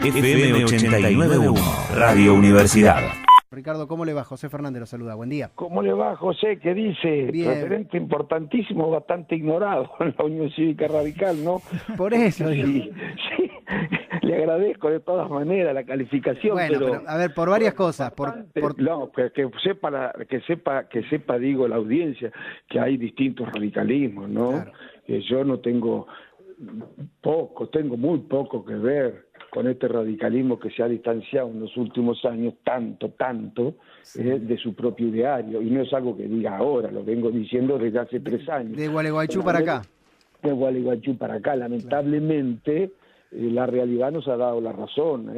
FM 89.1, Radio Universidad. Ricardo, ¿cómo le va? José Fernández lo saluda, buen día. ¿Cómo le va, José? ¿Qué dice? Bien. Referente importantísimo, bastante ignorado en la Unión Cívica Radical, ¿no? Por eso digo. Sí, le agradezco de todas maneras la calificación, Bueno, pero a ver, por varias cosas. No, que sepa, digo, la audiencia, que hay distintos radicalismos, ¿no? Claro. Que yo no tengo tengo muy poco que ver con este radicalismo que se ha distanciado en los últimos años tanto, sí, de su propio ideario, y no es algo que diga ahora, lo vengo diciendo desde hace 3 años. De Gualeguaychú para acá. De Gualeguaychú para acá, lamentablemente, la realidad nos ha dado la razón,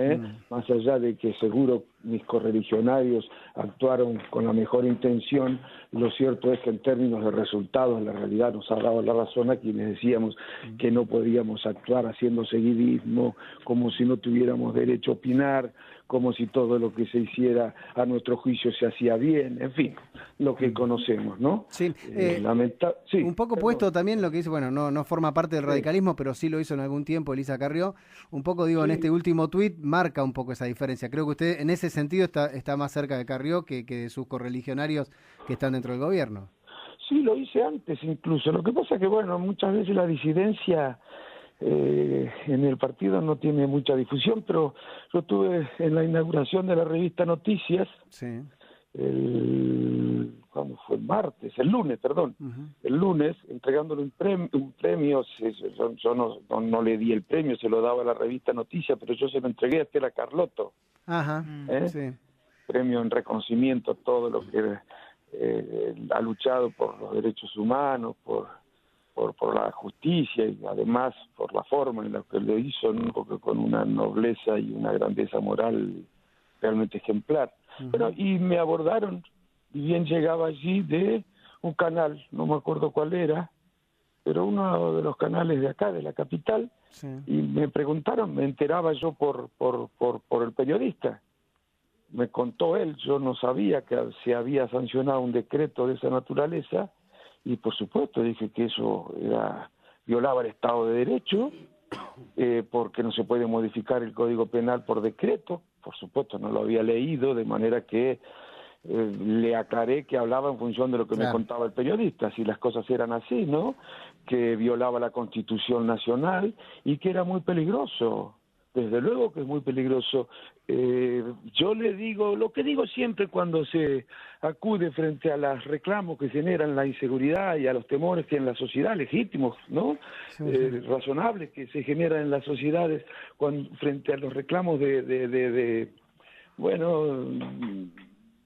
más allá de que seguro mis correligionarios actuaron con la mejor intención, lo cierto es que en términos de resultados la realidad nos ha dado la razón a quienes decíamos que no podíamos actuar haciendo seguidismo, como si no tuviéramos derecho a opinar, como si todo lo que se hiciera a nuestro juicio se hacía bien, en fin, lo que conocemos, ¿no? Sí, sí, un poco puesto también lo que dice, bueno, no forma parte del radicalismo, pero sí lo hizo en algún tiempo Elisa Carrió, un poco digo, en este último tuit marca un poco esa diferencia. Creo que usted en ese sentido está más cerca de Carrió que de sus correligionarios que están dentro del gobierno. Sí, lo hice antes incluso. Lo que pasa es que, bueno, muchas veces la disidencia en el partido no tiene mucha difusión, pero yo estuve en la inauguración de la revista Noticias, sí, ¿cuándo fue? El lunes, perdón. El lunes, entregándole un premio, yo no le di el premio, se lo daba a la revista Noticias, pero yo se lo entregué a Estela Carlotto. Ajá, sí. Premio en reconocimiento a todo lo que ha luchado por los derechos humanos, por la justicia y además por la forma en la que lo hizo, ¿no? Porque con una nobleza y una grandeza moral realmente ejemplar. Bueno, y me abordaron, y bien llegaba allí de un canal, no me acuerdo cuál era, pero uno de los canales de acá, de la capital, sí, y me preguntaron, me enteraba yo por el periodista. Me contó él, yo no sabía que se había sancionado un decreto de esa naturaleza, y por supuesto dije que eso violaba el Estado de Derecho, porque no se puede modificar el Código Penal por decreto. Por supuesto no lo había leído, de manera que le aclaré que hablaba en función de lo que me contaba el periodista, si las cosas eran así, ¿no? Que violaba la Constitución Nacional y que era muy peligroso. Desde luego que es muy peligroso. Yo le digo, lo que digo siempre cuando se acude frente a los reclamos que generan la inseguridad y a los temores que en la sociedad, legítimos, ¿no? Sí. Razonables que se generan en las sociedades frente a los reclamos de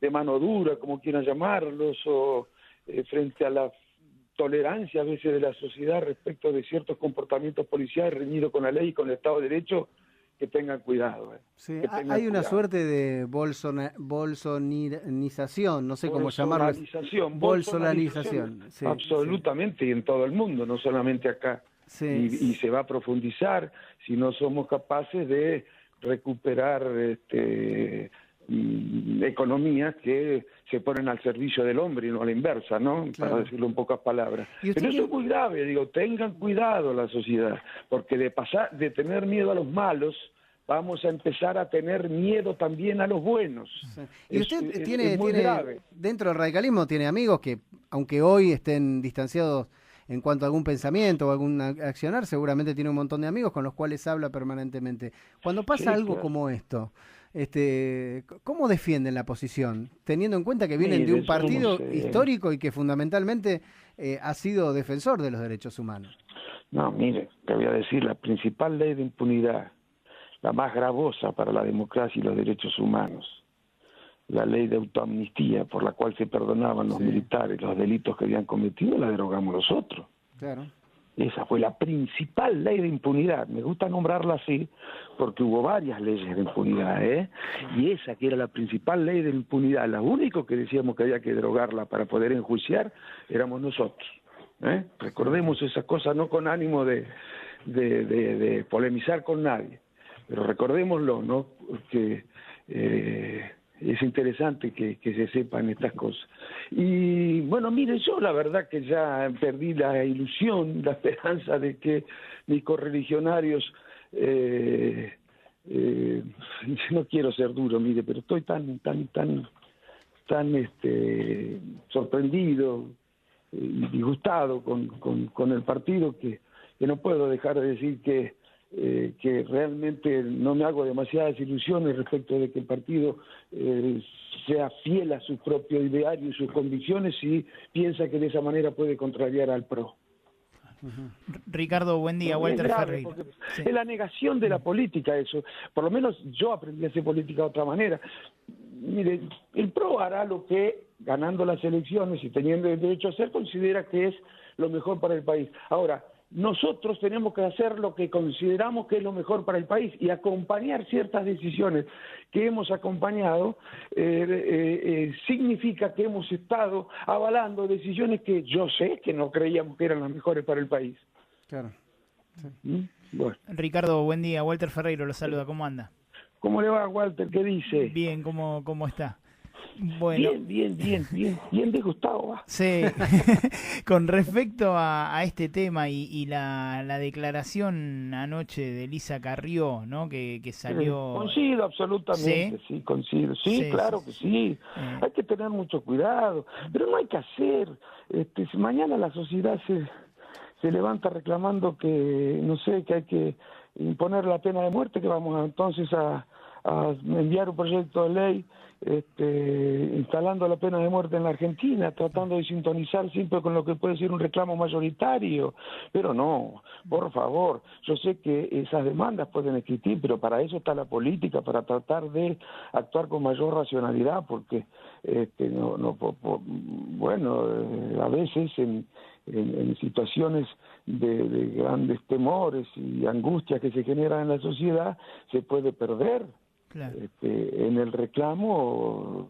mano dura, como quieran llamarlos, o frente a la tolerancia a veces de la sociedad respecto de ciertos comportamientos policiales reñidos con la ley y con el Estado de Derecho, que tengan cuidado. Sí, hay una suerte de bolsonización, no sé cómo llamarlo. Bolsonarización. Sí, absolutamente, sí. Y en todo el mundo, no solamente acá. Sí. Y se va a profundizar si no somos capaces de recuperar economías que se ponen al servicio del hombre y no a la inversa, ¿no? Claro. Para decirlo en pocas palabras. Pero eso es muy grave, digo, tengan cuidado la sociedad, porque de tener miedo a los malos, vamos a empezar a tener miedo también a los buenos. Sí. Y usted tiene grave. Dentro del radicalismo tiene amigos que, aunque hoy estén distanciados en cuanto a algún pensamiento o algún accionar, seguramente tiene un montón de amigos con los cuales habla permanentemente. Cuando pasa algo como esto, ¿cómo defienden la posición? Teniendo en cuenta que vienen de un partido histórico y que fundamentalmente ha sido defensor de los derechos humanos. No, mire, te voy a decir, la principal ley de impunidad, la más gravosa para la democracia y los derechos humanos, la ley de autoamnistía por la cual se perdonaban los militares los delitos que habían cometido, la derogamos nosotros. Claro. Esa fue la principal ley de impunidad. Me gusta nombrarla así porque hubo varias leyes de impunidad, y esa que era la principal ley de impunidad, la única que decíamos que había que derogarla para poder enjuiciar, éramos nosotros. Recordemos esas cosas, no con ánimo de polemizar con nadie, pero recordémoslo, ¿no? Que es interesante que se sepan estas cosas. Y bueno, mire, yo la verdad que ya perdí la ilusión, la esperanza de que mis correligionarios no quiero ser duro, mire, pero estoy tan sorprendido y disgustado con el partido que no puedo dejar de decir que realmente no me hago demasiadas ilusiones respecto de que el partido sea fiel a su propio ideario y sus convicciones y piensa que de esa manera puede contrariar al PRO. Ricardo, buen día. Walter Ferreiro. Sí. Es la negación de la política eso. Por lo menos yo aprendí a hacer política de otra manera. Mire, el PRO hará lo que, ganando las elecciones y teniendo el derecho a hacer, considera que es lo mejor para el país. Ahora, nosotros tenemos que hacer lo que consideramos que es lo mejor para el país y acompañar ciertas decisiones que hemos acompañado significa que hemos estado avalando decisiones que yo sé que no creíamos que eran las mejores para el país. Claro. Sí. Bueno. Ricardo, buen día. Walter Ferreiro lo saluda. ¿Cómo anda? ¿Cómo le va, Walter? ¿Qué dice? Bien, ¿cómo está? Bueno. Bien disgustado va. Sí, con respecto a este tema y la declaración anoche de Elisa Carrió, ¿no? Que salió... Coincido absolutamente, sí coincido. Sí, claro que sí. Hay que tener mucho cuidado, pero no hay que hacer. Si mañana la sociedad se levanta reclamando que, no sé, que hay que imponer la pena de muerte, que vamos entonces a enviar un proyecto de ley instalando la pena de muerte en la Argentina, tratando de sintonizar siempre con lo que puede ser un reclamo mayoritario, pero no, por favor, yo sé que esas demandas pueden existir, pero para eso está la política, para tratar de actuar con mayor racionalidad, porque a veces en situaciones de grandes temores y angustias que se generan en la sociedad se puede perder. Claro. En el reclamo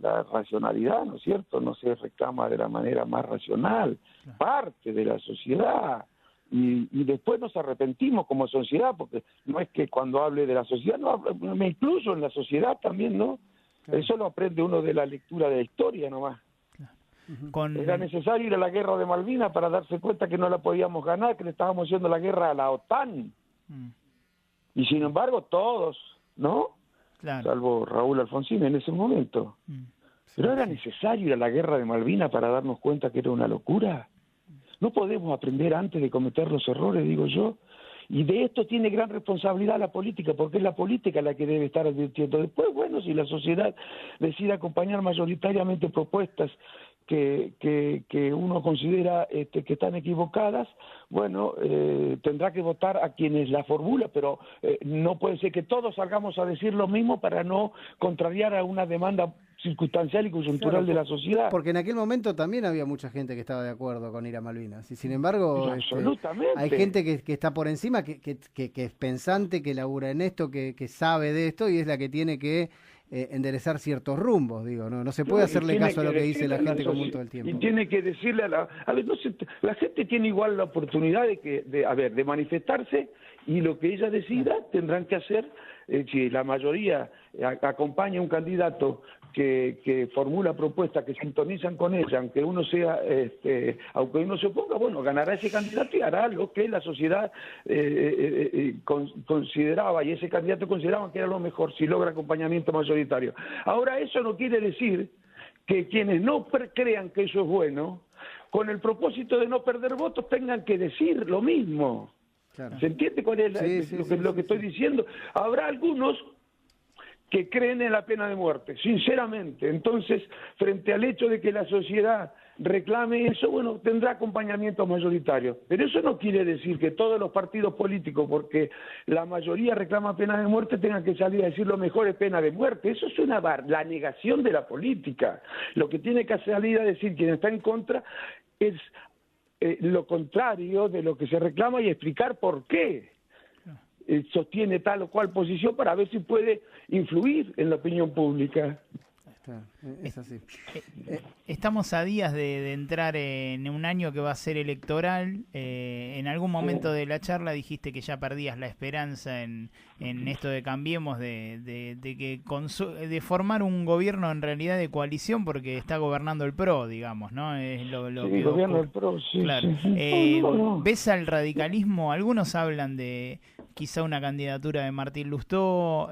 la racionalidad, ¿no es cierto? No se reclama de la manera más racional, claro. Parte de la sociedad y después nos arrepentimos como sociedad, porque no es que cuando hable de la sociedad, no, me incluyo en la sociedad también, ¿no? Claro. Eso lo aprende uno de la lectura de la historia nomás. Era necesario ir a la guerra de Malvinas para darse cuenta que no la podíamos ganar, que le estábamos haciendo la guerra a la OTAN. Y sin embargo todos, ¿no? Claro. Salvo Raúl Alfonsín en ese momento. Pero era necesario ir a la guerra de Malvinas para darnos cuenta que era una locura. No podemos aprender antes de cometer los errores, digo yo. Y de esto tiene gran responsabilidad la política, porque es la política la que debe estar advirtiendo. Después, bueno, si la sociedad decide acompañar mayoritariamente propuestas que uno considera que están equivocadas, bueno, tendrá que votar a quienes la formulan, pero no puede ser que todos salgamos a decir lo mismo para no contrariar a una demanda circunstancial y coyuntural, claro, de la sociedad. Porque en aquel momento también había mucha gente que estaba de acuerdo con ir a Malvinas, y sin embargo hay gente que está por encima, que es pensante, que labura en esto, que sabe de esto y es la que tiene que enderezar ciertos rumbos, digo, no se puede hacerle caso a lo que dice la gente común todo el tiempo. Y tiene que decirle la gente tiene igual la oportunidad de manifestarse, y lo que ella decida tendrán que hacer. Si la mayoría acompaña a un candidato que formula propuestas que sintonizan con ella, aunque uno aunque uno se oponga, bueno, ganará ese candidato y hará lo que la sociedad consideraba, y ese candidato consideraba que era lo mejor si logra acompañamiento mayoritario. Ahora, eso no quiere decir que quienes no crean que eso es bueno, con el propósito de no perder votos, tengan que decir lo mismo. Claro. ¿Se entiende cuál es lo que estoy diciendo? Habrá algunos que creen en la pena de muerte, sinceramente. Entonces, frente al hecho de que la sociedad reclame eso, bueno, tendrá acompañamiento mayoritario. Pero eso no quiere decir que todos los partidos políticos, porque la mayoría reclama pena de muerte, tengan que salir a decir lo mejor es pena de muerte. Eso es la negación de la política. Lo que tiene que salir a decir quien está en contra es lo contrario de lo que se reclama y explicar por qué sostiene tal o cual posición para ver si puede influir en la opinión pública. Es así. Estamos a días de entrar en un año que va a ser electoral. En algún momento de la charla dijiste que ya perdías la esperanza en esto de Cambiemos, de formar un gobierno en realidad de coalición, porque está gobernando el PRO, digamos, ¿no? Es lo que gobierna el PRO, sí. Claro. Sí. ¿Ves al radicalismo? Algunos hablan de quizá una candidatura de Martín Lustó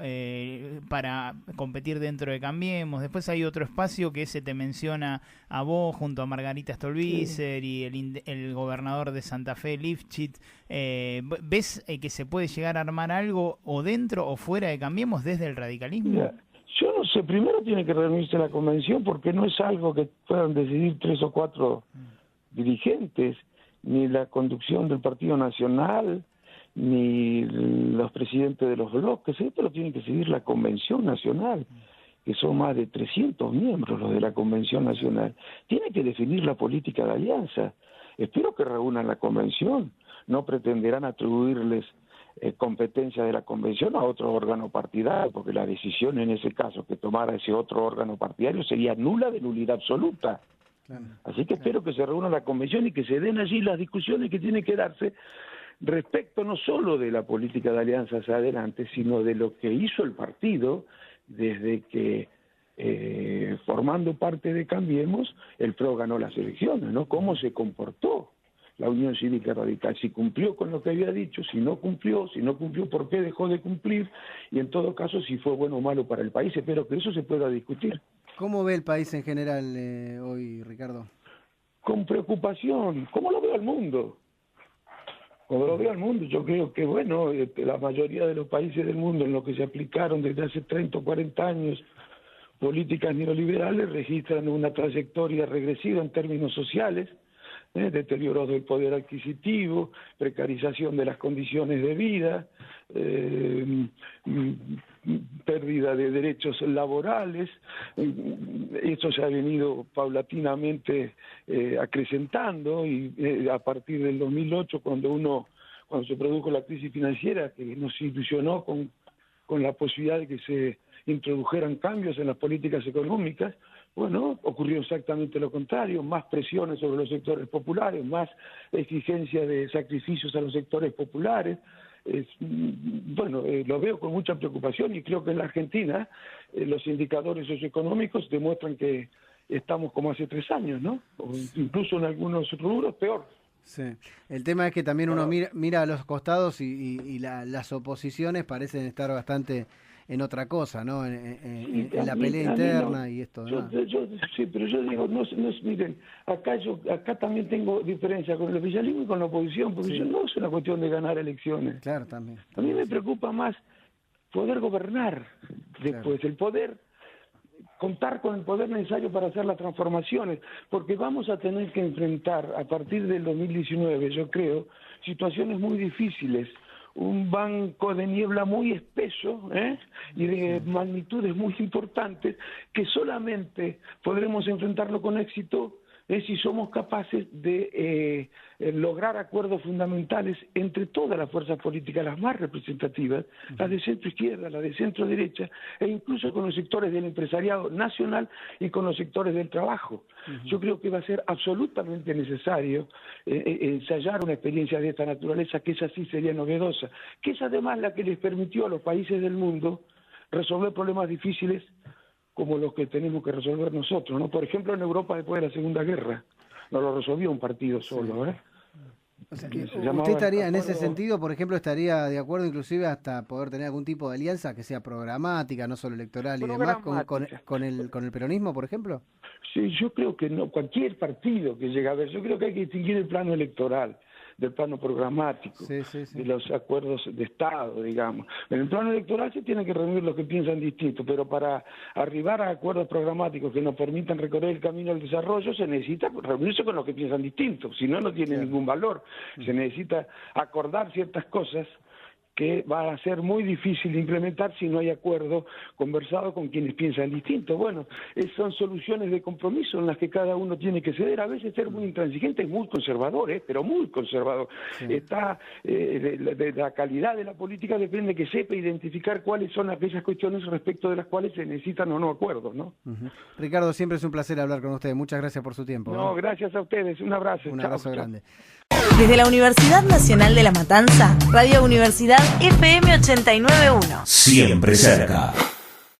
para competir dentro de Cambiemos. Después hay otro espacio que se te menciona a vos junto a Margarita Stolbizer y el gobernador de Santa Fe, Lifchit. ¿Ves que se puede llegar a armar algo o dentro o fuera de Cambiemos desde el radicalismo? Mira, yo no sé, primero tiene que reunirse la convención porque no es algo que puedan decidir 3 o 4 dirigentes, ni la conducción del Partido Nacional, ni los presidentes de los bloques. Esto lo tiene que decidir la Convención Nacional, que son más de 300 miembros los de la Convención Nacional. Tiene que definir la política de alianza. Espero que reúnan la convención. No pretenderán atribuirles competencia de la convención a otro órgano partidario, porque la decisión en ese caso que tomara ese otro órgano partidario sería nula, de nulidad absoluta. Claro. Así que espero que se reúna la convención y que se den allí las discusiones que tienen que darse respecto no solo de la política de alianza hacia adelante, sino de lo que hizo el partido desde que formando parte de Cambiemos el PRO ganó las elecciones, ¿no? Cómo se comportó la Unión Cívica Radical, si cumplió con lo que había dicho, si no cumplió, por qué dejó de cumplir, y en todo caso si fue bueno o malo para el país. Espero que eso se pueda discutir. ¿Cómo ve el país en general hoy, Ricardo? Con preocupación, ¿cómo lo veo al mundo? Como lo veo al mundo, yo creo que, bueno, la mayoría de los países del mundo en los que se aplicaron desde hace 30 o 40 años políticas neoliberales registran una trayectoria regresiva en términos sociales, deterioro del poder adquisitivo, precarización de las condiciones de vida, pérdida de derechos laborales. Esto se ha venido paulatinamente acrecentando y a partir del 2008, cuando se produjo la crisis financiera, que nos ilusionó con la posibilidad de que se introdujeran cambios en las políticas económicas, bueno, ocurrió exactamente lo contrario, más presiones sobre los sectores populares, más exigencia de sacrificios a los sectores populares. Lo veo con mucha preocupación y creo que en la Argentina los indicadores socioeconómicos demuestran que estamos como hace 3 años, ¿no? O incluso en algunos rubros peor. Sí. El tema es que también uno mira a los costados y las oposiciones parecen estar bastante en otra cosa, ¿no? En la pelea interna no, y esto. Sí, pero yo digo, miren, acá también tengo diferencia con el oficialismo y con la oposición, porque no es una cuestión de ganar elecciones. Claro, también. A mí me preocupa más poder gobernar después, el poder, contar con el poder necesario para hacer las transformaciones, porque vamos a tener que enfrentar a partir del 2019, yo creo, situaciones muy difíciles, un banco de niebla muy espeso y de magnitudes muy importantes que solamente podremos enfrentarlo con éxito si somos capaces de lograr acuerdos fundamentales entre todas las fuerzas políticas, las más representativas, las de centro izquierda, las de centro derecha, e incluso con los sectores del empresariado nacional y con los sectores del trabajo. Yo creo que va a ser absolutamente necesario ensayar una experiencia de esta naturaleza, que esa sí sería novedosa, que es además la que les permitió a los países del mundo resolver problemas difíciles como los que tenemos que resolver nosotros, ¿no? Por ejemplo, en Europa después de la Segunda Guerra, no lo resolvió un partido solo, O sea, que ¿usted estaría en ese sentido, por ejemplo, estaría de acuerdo inclusive hasta poder tener algún tipo de alianza que sea programática, no solo electoral y demás, con el peronismo, por ejemplo? Sí, yo creo que no, cualquier partido que llegue a ver, yo creo que hay que distinguir el plano electoral del plano programático, de los acuerdos de Estado, digamos. En el plano electoral se tienen que reunir los que piensan distinto, pero para arribar a acuerdos programáticos que nos permitan recorrer el camino del desarrollo se necesita reunirse con los que piensan distinto, si no, no tiene ningún valor. Se necesita acordar ciertas cosas que va a ser muy difícil de implementar si no hay acuerdo conversado con quienes piensan distinto. Bueno, son soluciones de compromiso en las que cada uno tiene que ceder. A veces ser muy intransigente es muy conservador, pero muy conservador. De la calidad de la política depende que sepa identificar cuáles son aquellas cuestiones respecto de las cuales se necesitan o no acuerdos, ¿no? Ricardo, siempre es un placer hablar con usted. Muchas gracias por su tiempo. No, gracias a ustedes. Un abrazo. Un abrazo grande. Desde la Universidad Nacional de La Matanza, Radio Universidad FM 89.1. Siempre cerca.